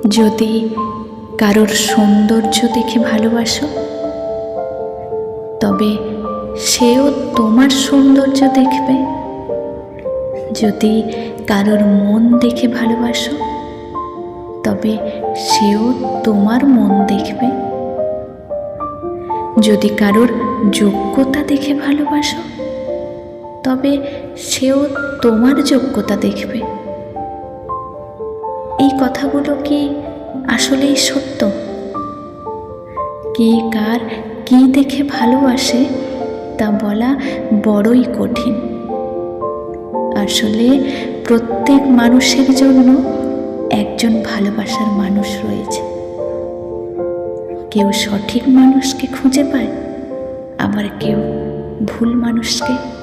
যদি কারোর সৌন্দর্য দেখে ভালোবাসো, তবে সেও তোমার সৌন্দর্য দেখবে। যদি কারোর মন দেখে ভালোবাসো, তবে সেও তোমার মন দেখবে। যদি কারোর যোগ্যতা দেখে ভালোবাসো, তবে সেও তোমার যোগ্যতা দেখবে। এই কথাগুলো কি আসলেই সত্য? কে কার কি দেখে ভালোবাসে তা বলা বড়ই কঠিন। আসলে প্রত্যেক মানুষের জন্য একজন ভালোবাসার মানুষ রয়েছে। কেউ সঠিক মানুষকে খুঁজে পায়, আবার কেউ ভুল মানুষকে।